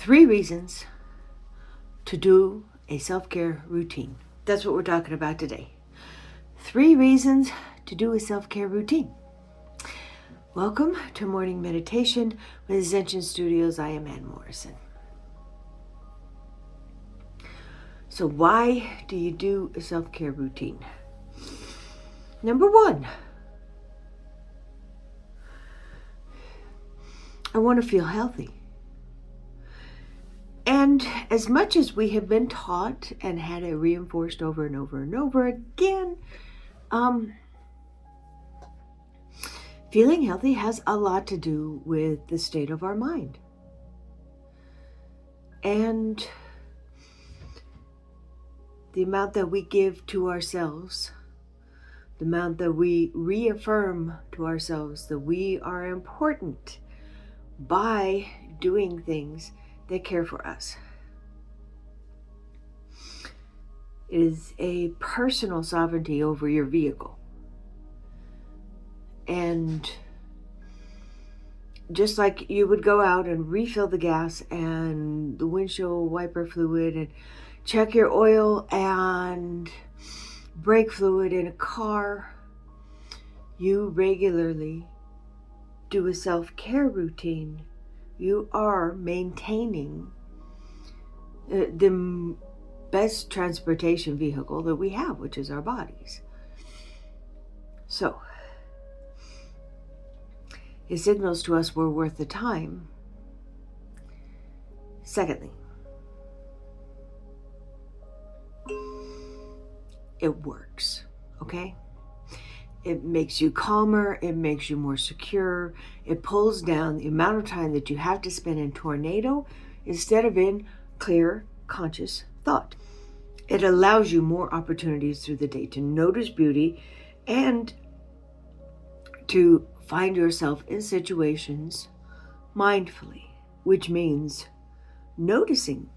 3 reasons to do a self-care routine. That's what we're talking about today. 3 reasons to do a self-care routine. Welcome to Morning Meditation with Ascension Studios. I am Ann Morrison. So why do you do a self-care routine? Number 1, I want to feel healthy. And as much as we have been taught and had it reinforced over and over and over again, feeling healthy has a lot to do with the state of our mind. And the amount that we give to ourselves, the amount that we reaffirm to ourselves that we are important by doing things that care for us. It is a personal sovereignty over your vehicle. And just like you would go out and refill the gas and the windshield wiper fluid and check your oil and brake fluid in a car, you regularly do a self-care routine. You are maintaining the best transportation vehicle that we have, which is our bodies. So, it signals to us we're worth the time. Secondly, it works, okay? It makes you calmer, it makes you more secure, it pulls down the amount of time that you have to spend in tornado instead of in clear, conscious thought. It allows you more opportunities through the day to notice beauty and to find yourself in situations mindfully, which means noticing,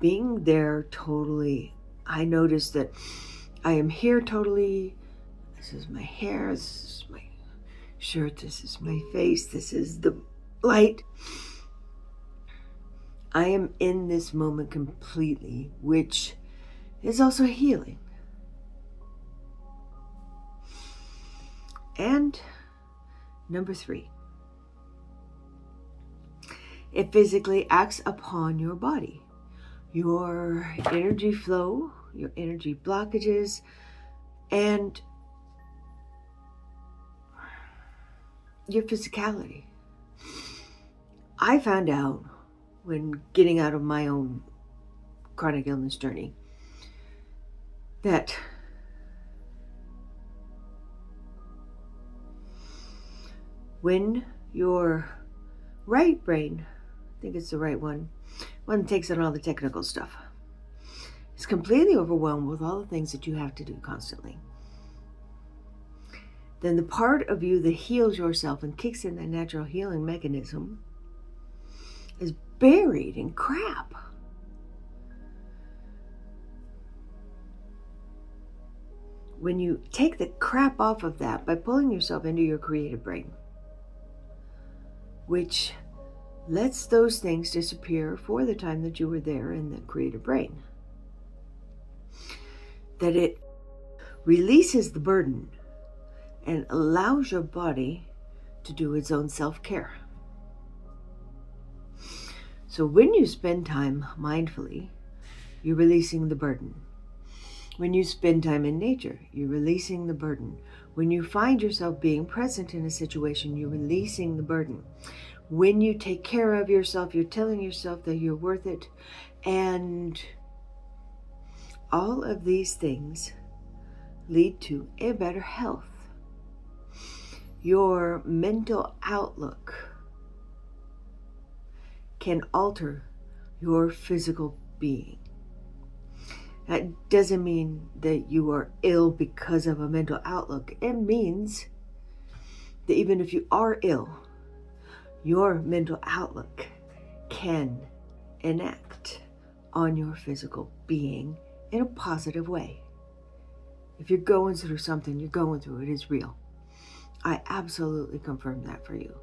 being there totally. I notice that I am here totally. This is my hair, this is my shirt, this is my face, this is the light. I am in this moment completely, which is also healing. And number 3, it physically acts upon your body, your energy flow, your energy blockages, and your physicality. I found out when getting out of my own chronic illness journey that when your right brain, I think it's the right one that takes on all the technical stuff, is completely overwhelmed with all the things that you have to do constantly, then the part of you that heals yourself and kicks in that natural healing mechanism is buried in crap. When you take the crap off of that by pulling yourself into your creative brain, which lets those things disappear for the time that you were there in the creative brain, that it releases the burden and allows your body to do its own self-care. So when you spend time mindfully, you're releasing the burden. When you spend time in nature, you're releasing the burden. When you find yourself being present in a situation, you're releasing the burden. When you take care of yourself, you're telling yourself that you're worth it. And all of these things lead to a better health. Your mental outlook can alter your physical being. That doesn't mean that you are ill because of a mental outlook. It means that even if you are ill, your mental outlook can enact on your physical being in a positive way. If you're going through something, you're going through it. It's real. I absolutely confirm that for you.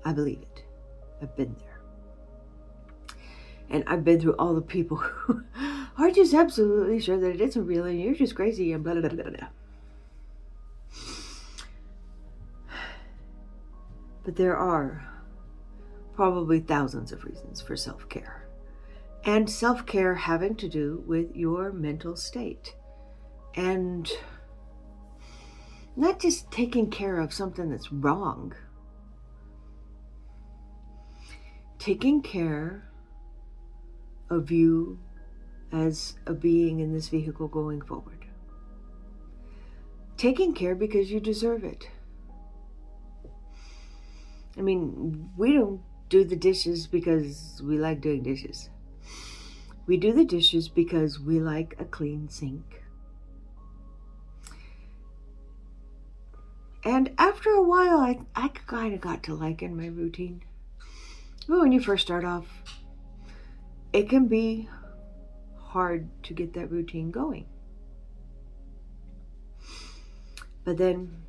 I believe it. I've been there. And I've been through all the people who are just absolutely sure that it isn't real and you're just crazy and blah, blah, blah, blah, blah. But there are probably thousands of reasons for self-care. And self-care having to do with your mental state. And not just taking care of something that's wrong. Taking care of you as a being in this vehicle going forward. Taking care because you deserve it. I mean, we don't do the dishes because we like doing dishes. We do the dishes because we like a clean sink. And after a while, I kind of got to liking my routine. But when you first start off, it can be hard to get that routine going. But then,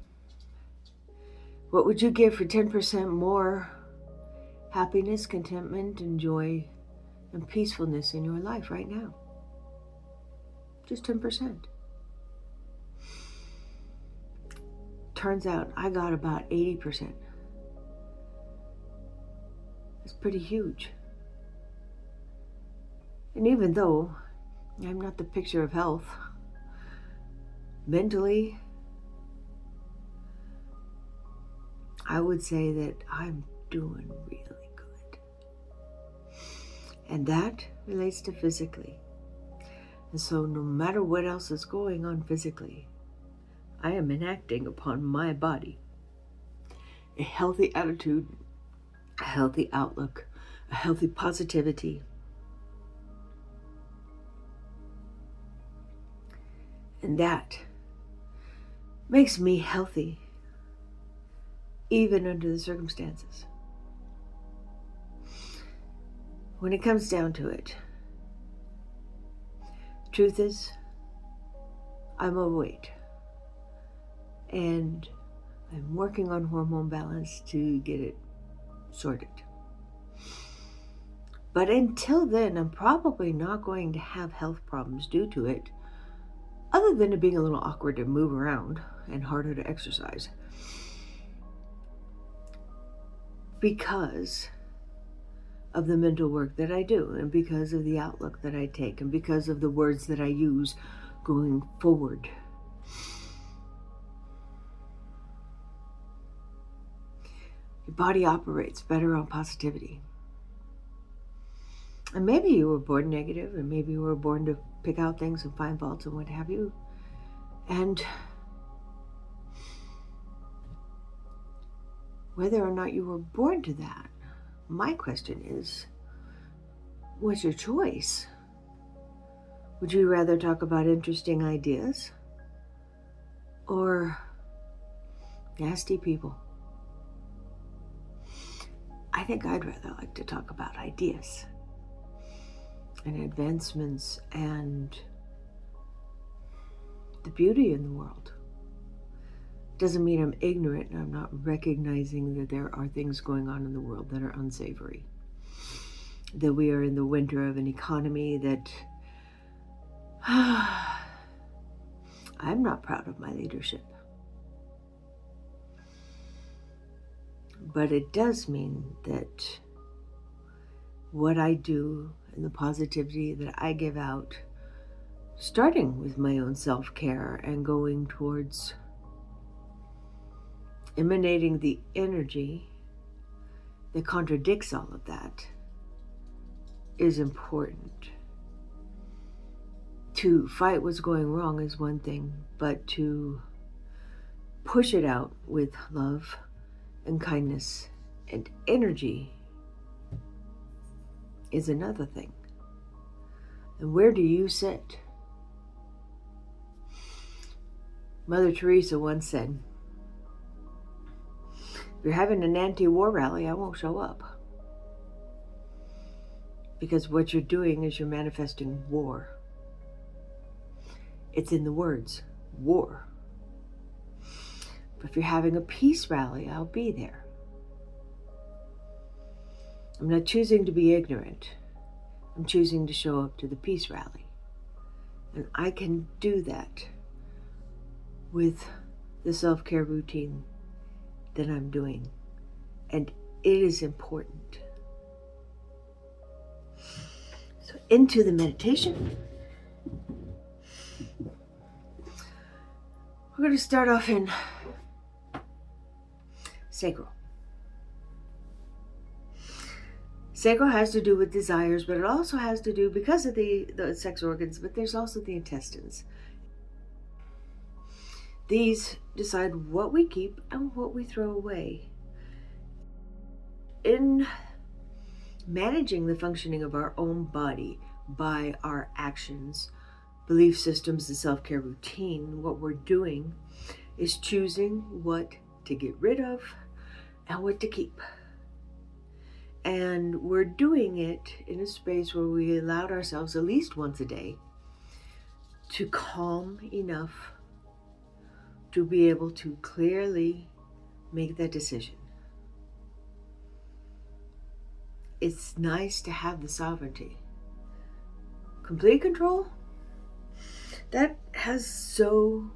what would you give for 10% more happiness, contentment, and joy, and peacefulness in your life right now? Just 10%. Turns out I got about 80%. It's pretty huge. And even though I'm not the picture of health, mentally, I would say that I'm doing really good. And that relates to physically. And so no matter what else is going on physically, I am enacting upon my body a healthy attitude, a healthy outlook, a healthy positivity. And that makes me healthy, even under the circumstances. When it comes down to it, truth is, I'm overweight. And I'm working on hormone balance to get it sorted. But until then, I'm probably not going to have health problems due to it, other than it being a little awkward to move around and harder to exercise. Because of the mental work that I do, and because of the outlook that I take, and because of the words that I use going forward. Your body operates better on positivity. And maybe you were born negative, and maybe you were born to pick out things and find faults and what have you. And whether or not you were born to that, my question is, what's your choice? Would you rather talk about interesting ideas or nasty people? I think I'd rather like to talk about ideas and advancements and the beauty in the world. Doesn't mean I'm ignorant and I'm not recognizing that there are things going on in the world that are unsavory. That we are in the winter of an economy that I'm not proud of my leadership. But it does mean that what I do and the positivity that I give out, starting with my own self-care and going towards emanating the energy that contradicts all of that, is important. To fight what's going wrong is one thing, but to push it out with love and kindness and energy is another thing. And where do you sit? Mother Teresa once said, if you're having an anti-war rally, I won't show up. Because what you're doing is you're manifesting war. It's in the words, war. But if you're having a peace rally, I'll be there. I'm not choosing to be ignorant. I'm choosing to show up to the peace rally. And I can do that with the self-care routine that I'm doing. And it is important. So into the meditation. We're going to start off in sacral. Sacral has to do with desires, but it also has to do, because of the sex organs, but there's also the intestines. These decide what we keep and what we throw away. In managing the functioning of our own body by our actions, belief systems, and self-care routine, what we're doing is choosing what to get rid of and what to keep. And we're doing it in a space where we allowed ourselves at least once a day to calm enough to be able to clearly make that decision. It's nice to have the sovereignty. Complete control, that has so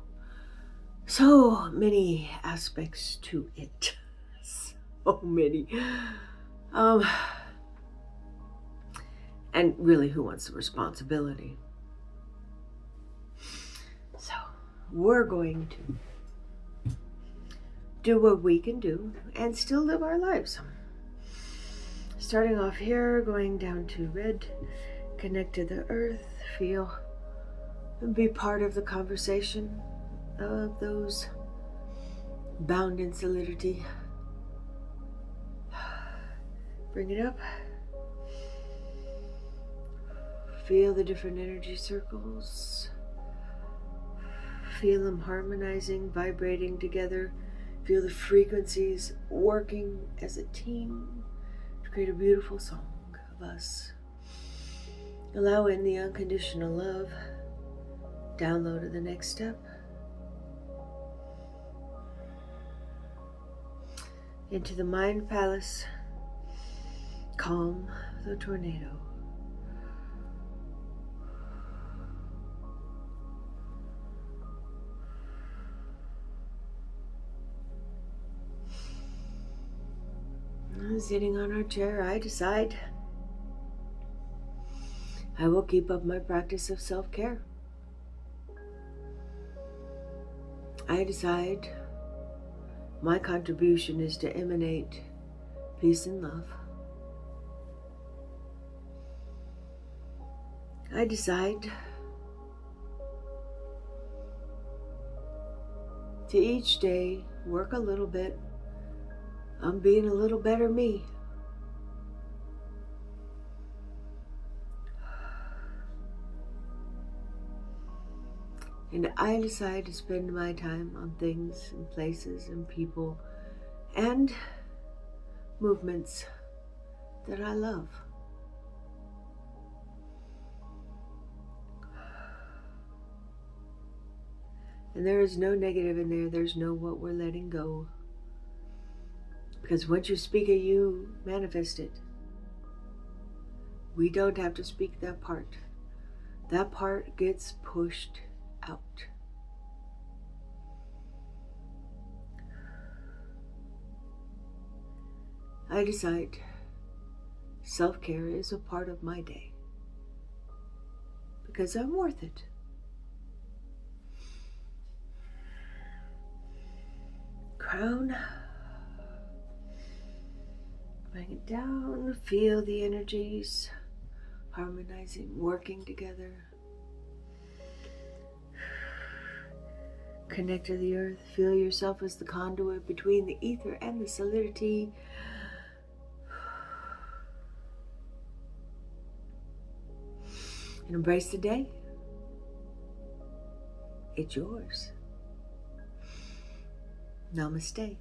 many aspects to it. So many. And really, who wants the responsibility? So we're going to do what we can do and still live our lives. Starting off here, going down to red, connect to the earth, feel and be part of the conversation of those bound in solidity. Bring it up. Feel the different energy circles. Feel them harmonizing, vibrating together. Feel the frequencies working as a team to create a beautiful song of us. Allow in the unconditional love. Download to the next step. Into the mind palace. Calm the tornado. Sitting on our chair, I decide I will keep up my practice of self-care. I decide my contribution is to emanate peace and love. I decide to each day work a little bit on being a little better me. And I decide to spend my time on things and places and people and movements that I love. And there is no negative in there. There's no what we're letting go. Because once you speak it, you manifest it. We don't have to speak that part. That part gets pushed out. I decide self-care is a part of my day because I'm worth it. Crown. Bring it down. Feel the energies harmonizing, working together. Connect to the earth. Feel yourself as the conduit between the ether and the solidity. And embrace the day. It's yours. Namaste.